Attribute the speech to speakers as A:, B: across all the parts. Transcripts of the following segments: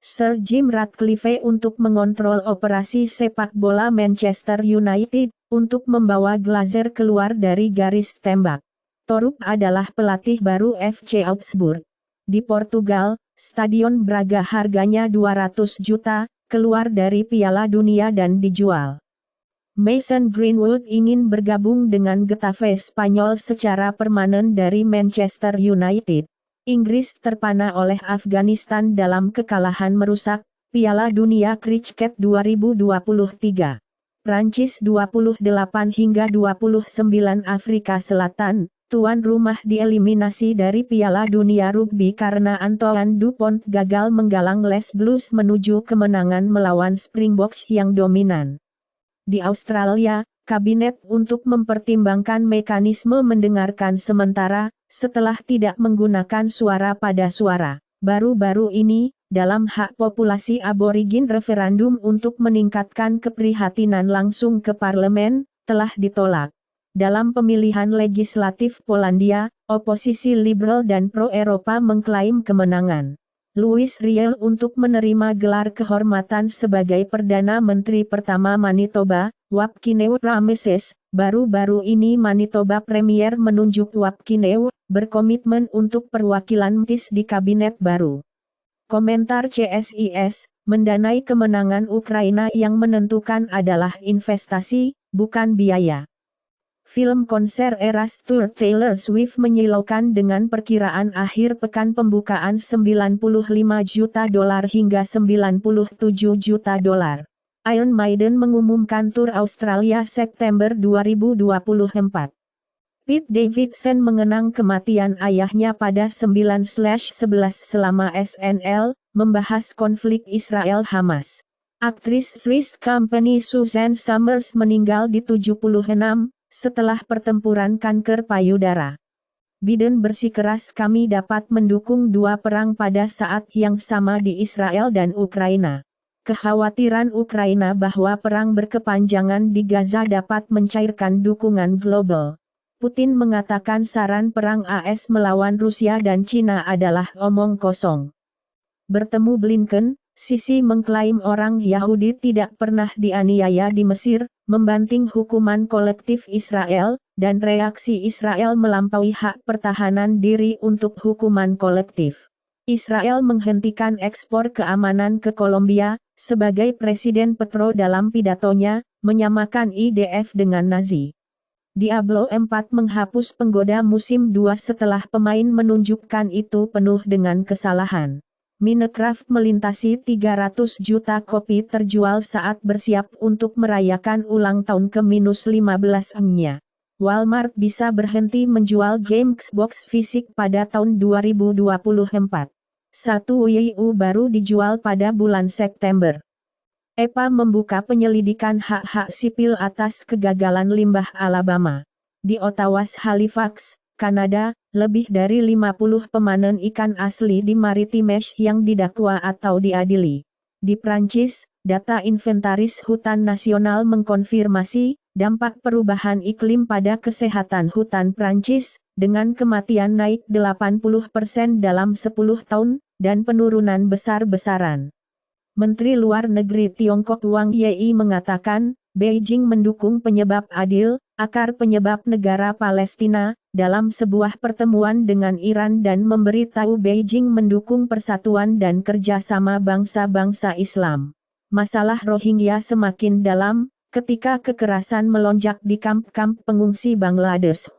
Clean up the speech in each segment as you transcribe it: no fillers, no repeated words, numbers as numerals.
A: Sir Jim Ratcliffe untuk mengontrol operasi sepak bola Manchester United, untuk membawa Glazer keluar dari garis tembak. Torup adalah pelatih baru FC Augsburg. Di Portugal, Stadion Braga harganya 200 juta, keluar dari Piala Dunia dan dijual. Mason Greenwood ingin bergabung dengan Getafe Spanyol secara permanen dari Manchester United. Inggris terpana oleh Afghanistan dalam kekalahan merusak Piala Dunia Kriket 2023. Prancis 28 hingga 29 Afrika Selatan, tuan rumah dieliminasi dari Piala Dunia Rugby karena Antoine Dupont gagal menggalang Les Blues menuju kemenangan melawan Springboks yang dominan. Di Australia, Kabinet untuk mempertimbangkan mekanisme mendengarkan sementara, setelah tidak menggunakan suara pada suara. Baru-baru ini, dalam hak populasi aborigin referendum untuk meningkatkan keprihatinan langsung ke parlemen, telah ditolak. Dalam pemilihan legislatif Polandia, oposisi liberal dan pro-Eropa mengklaim kemenangan. Louis Riel untuk menerima gelar kehormatan sebagai Perdana Menteri pertama Manitoba, Wapkinew Rameses. Baru-baru ini Manitoba Premier menunjuk Wapkinew, berkomitmen untuk perwakilan MTIS di kabinet baru. Komentar CSIS, mendanai kemenangan Ukraina yang menentukan adalah investasi, bukan biaya. Film konser Eras Tour Taylor Swift menyilaukan dengan perkiraan akhir pekan pembukaan $95 juta hingga $97 juta. Iron Maiden mengumumkan tur Australia September 2024. Pete Davidson mengenang kematian ayahnya pada 9/11 selama SNL, membahas konflik Israel-Hamas. Aktris Three's Company Suzanne Summers meninggal di 76, setelah pertempuran kanker payudara. Biden bersikeras kami dapat mendukung dua perang pada saat yang sama di Israel dan Ukraina. Kekhawatiran Ukraina bahwa perang berkepanjangan di Gaza dapat mencairkan dukungan global. Putin mengatakan saran perang AS melawan Rusia dan Cina adalah omong kosong. Bertemu Blinken, Sisi mengklaim orang Yahudi tidak pernah dianiaya di Mesir, membanting hukuman kolektif Israel, dan reaksi Israel melampaui hak pertahanan diri untuk hukuman kolektif. Israel menghentikan ekspor keamanan ke Kolombia, sebagai Presiden Petro dalam pidatonya, menyamakan IDF dengan Nazi. Diablo 4 menghapus penggoda musim 2 setelah pemain menunjukkan itu penuh dengan kesalahan. Minecraft melintasi 300 juta kopi terjual saat bersiap untuk merayakan ulang tahun ke-15-nya. Walmart bisa berhenti menjual game Xbox fisik pada tahun 2024. Satu Wii U baru dijual pada bulan September. EPA membuka penyelidikan hak-hak sipil atas kegagalan limbah Alabama. Di Ottawa, Halifax, Kanada, lebih dari 50 pemanen ikan asli di Maritimesh yang didakwa atau diadili. Di Prancis, data inventaris hutan nasional mengkonfirmasi dampak perubahan iklim pada kesehatan hutan Prancis, dengan kematian naik 80% dalam 10 tahun, dan penurunan besar-besaran. Menteri Luar Negeri Tiongkok Wang Yi mengatakan, Beijing mendukung penyebab adil, akar penyebab negara Palestina, dalam sebuah pertemuan dengan Iran dan memberitahu Beijing mendukung persatuan dan kerjasama bangsa-bangsa Islam. Masalah Rohingya semakin dalam, ketika kekerasan melonjak di kamp-kamp pengungsi Bangladesh.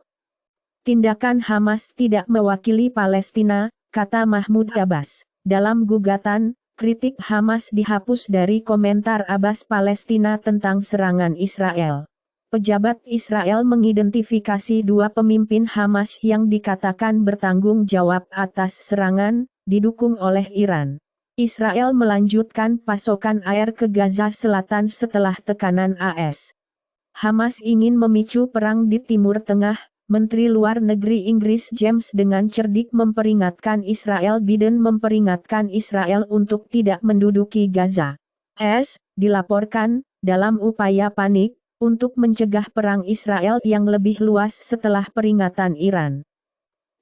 A: Tindakan Hamas tidak mewakili Palestina, kata Mahmud Abbas. Dalam gugatan, kritik Hamas dihapus dari komentar Abbas Palestina tentang serangan Israel. Pejabat Israel mengidentifikasi dua pemimpin Hamas yang dikatakan bertanggung jawab atas serangan, didukung oleh Iran. Israel melanjutkan pasokan air ke Gaza Selatan setelah tekanan AS. Hamas ingin memicu perang di Timur Tengah. Menteri Luar Negeri Inggris James dengan cerdik memperingatkan Israel. Biden memperingatkan Israel untuk tidak menduduki Gaza. Dilaporkan, dalam upaya panik, untuk mencegah perang Israel yang lebih luas setelah peringatan Iran.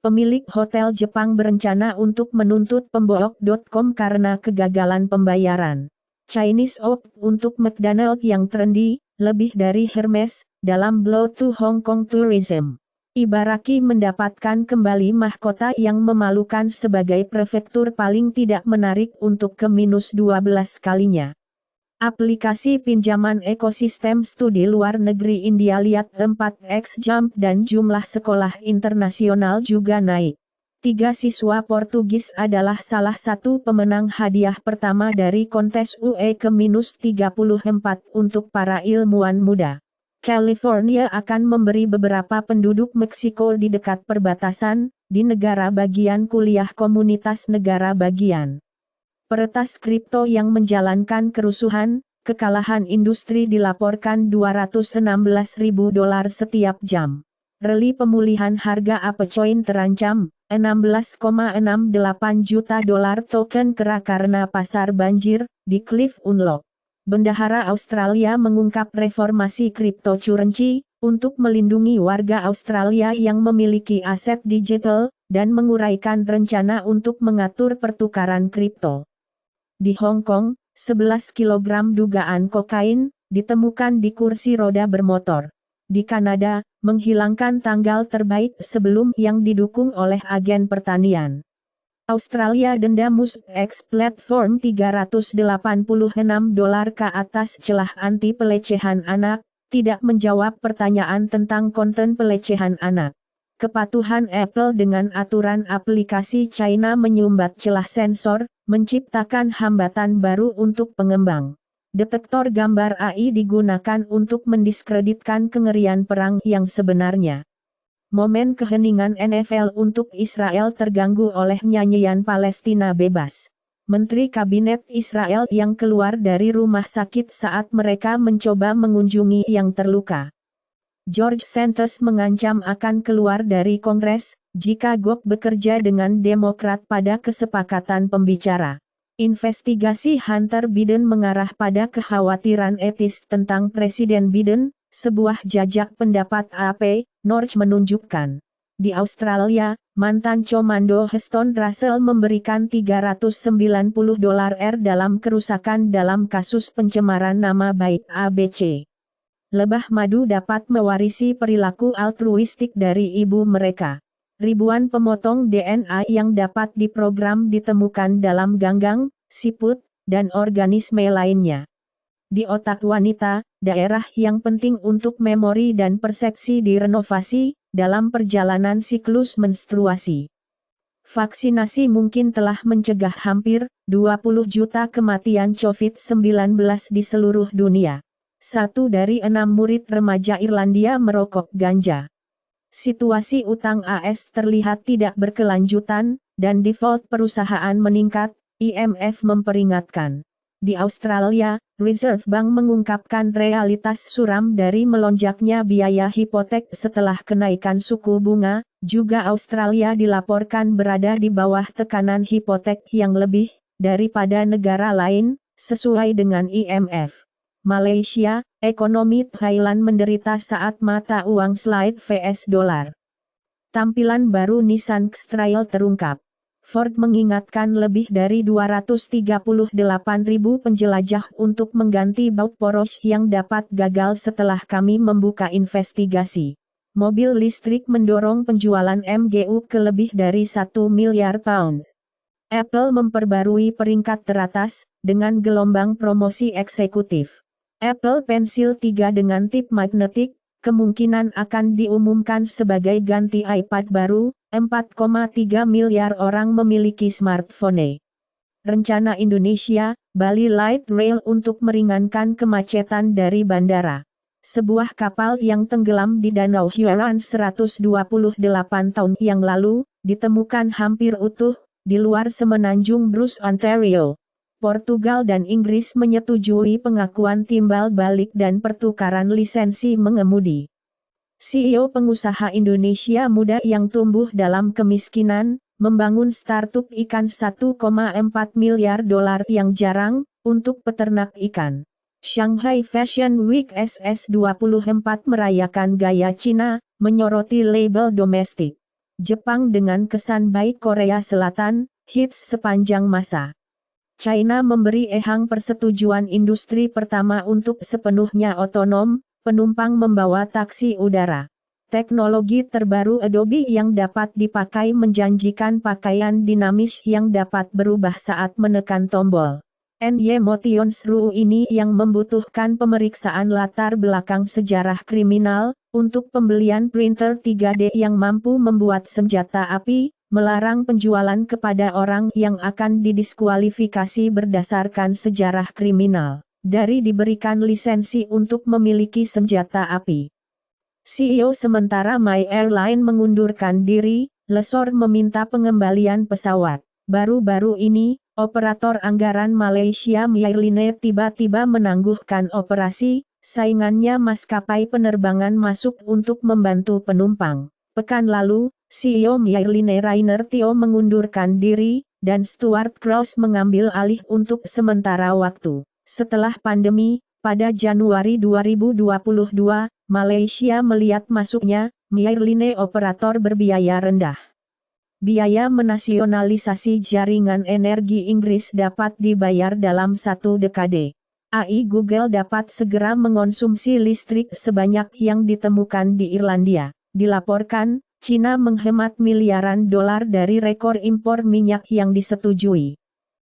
A: Pemilik hotel Jepang berencana untuk menuntut Pembook.com karena kegagalan pembayaran. Chinese Op untuk McDonald yang trendy, lebih dari Hermes, dalam blow to Hong Kong Tourism. Ibaraki mendapatkan kembali mahkota yang memalukan sebagai prefektur paling tidak menarik untuk ke-12 kalinya. Aplikasi pinjaman ekosistem studi luar negeri India lihat 4x jump dan jumlah sekolah internasional juga naik. 3 siswa Portugis adalah salah satu pemenang hadiah pertama dari kontes UE ke-34 untuk para ilmuwan muda. California akan memberi beberapa penduduk Meksiko di dekat perbatasan, di negara bagian kuliah komunitas negara bagian. Peretas kripto yang menjalankan kerusuhan, kekalahan industri dilaporkan $216.000 setiap jam. Rally pemulihan harga Apecoin terancam, $16,68 juta token kera karena pasar banjir, di Cliff Unlock. Bendahara Australia mengungkap reformasi cryptocurrency, untuk melindungi warga Australia yang memiliki aset digital, dan menguraikan rencana untuk mengatur pertukaran kripto. Di Hong Kong, 11 kg dugaan kokain, ditemukan di kursi roda bermotor. Di Kanada, menghilangkan tanggal terbaik sebelum yang didukung oleh agen pertanian. Australia denda MuskX platform $386 ke atas celah anti pelecehan anak, tidak menjawab pertanyaan tentang konten pelecehan anak. Kepatuhan Apple dengan aturan aplikasi China menyumbat celah sensor, menciptakan hambatan baru untuk pengembang. Detektor gambar AI digunakan untuk mendiskreditkan kengerian perang yang sebenarnya. Momen keheningan NFL untuk Israel terganggu oleh nyanyian Palestina bebas. Menteri Kabinet Israel yang keluar dari rumah sakit saat mereka mencoba mengunjungi yang terluka. George Santos mengancam akan keluar dari Kongres, jika Gop bekerja dengan Demokrat pada kesepakatan pembicara. Investigasi Hunter Biden mengarah pada kekhawatiran etis tentang Presiden Biden, sebuah jajak pendapat AP North menunjukkan. Di Australia, mantan komando Heston Russell memberikan $390 dalam kerusakan dalam kasus pencemaran nama baik ABC. Lebah madu dapat mewarisi perilaku altruistik dari ibu mereka. Ribuan pemotong DNA yang dapat diprogram ditemukan dalam ganggang, siput, dan organisme lainnya. Di otak wanita, daerah yang penting untuk memori dan persepsi direnovasi, dalam perjalanan siklus menstruasi. Vaksinasi mungkin telah mencegah hampir 20 juta kematian COVID-19 di seluruh dunia. 1 dari 6 murid remaja Irlandia merokok ganja. Situasi utang AS terlihat tidak berkelanjutan, dan default perusahaan meningkat, IMF memperingatkan. Di Australia, Reserve Bank mengungkapkan realitas suram dari melonjaknya biaya hipotek setelah kenaikan suku bunga, juga Australia dilaporkan berada di bawah tekanan hipotek yang lebih daripada negara lain, sesuai dengan IMF. Malaysia, ekonomi Thailand menderita saat mata uang slide vs dolar. Tampilan baru Nissan X-Trail terungkap. Ford mengingatkan lebih dari 238.000 penjelajah untuk mengganti baut poros yang dapat gagal setelah kami membuka investigasi. Mobil listrik mendorong penjualan MGU ke lebih dari 1 miliar pound. Apple memperbarui peringkat teratas, dengan gelombang promosi eksekutif. Apple Pencil 3 dengan tip magnetik, kemungkinan akan diumumkan sebagai ganti iPad baru. 4,3 miliar orang memiliki smartphone. Rencana Indonesia, Bali Light Rail untuk meringankan kemacetan dari bandara. Sebuah kapal yang tenggelam di Danau Huron 128 tahun yang lalu, ditemukan hampir utuh, di luar semenanjung Bruce, Ontario. Portugal dan Inggris menyetujui pengakuan timbal balik dan pertukaran lisensi mengemudi. CEO pengusaha Indonesia muda yang tumbuh dalam kemiskinan, membangun startup ikan $1,4 miliar yang jarang, untuk peternak ikan. Shanghai Fashion Week SS24 merayakan gaya Cina, menyoroti label domestik. Jepang dengan kesan baik Korea Selatan, hits sepanjang masa. China memberi EHang persetujuan industri pertama untuk sepenuhnya otonom, penumpang membawa taksi udara. Teknologi terbaru Adobe yang dapat dipakai menjanjikan pakaian dinamis yang dapat berubah saat menekan tombol. NY Motions RU ini yang membutuhkan pemeriksaan latar belakang sejarah kriminal, untuk pembelian printer 3D yang mampu membuat senjata api, melarang penjualan kepada orang yang akan didiskualifikasi berdasarkan sejarah kriminal, dari diberikan lisensi untuk memiliki senjata api. CEO sementara My Airline mengundurkan diri, Lesor meminta pengembalian pesawat. Baru-baru ini, operator anggaran Malaysia My Airline tiba-tiba menangguhkan operasi, saingannya maskapai penerbangan masuk untuk membantu penumpang. Pekan lalu, CEO My Airline Rainer Tio mengundurkan diri, dan Stuart Cross mengambil alih untuk sementara waktu. Setelah pandemi, pada Januari 2022, Malaysia melihat masuknya My Airline operator berbiaya rendah. Biaya menasionalisasi jaringan energi Inggris dapat dibayar dalam 1 dekade. AI Google dapat segera mengonsumsi listrik sebanyak yang ditemukan di Irlandia. Dilaporkan, Cina menghemat miliaran dolar dari rekor impor minyak yang disetujui.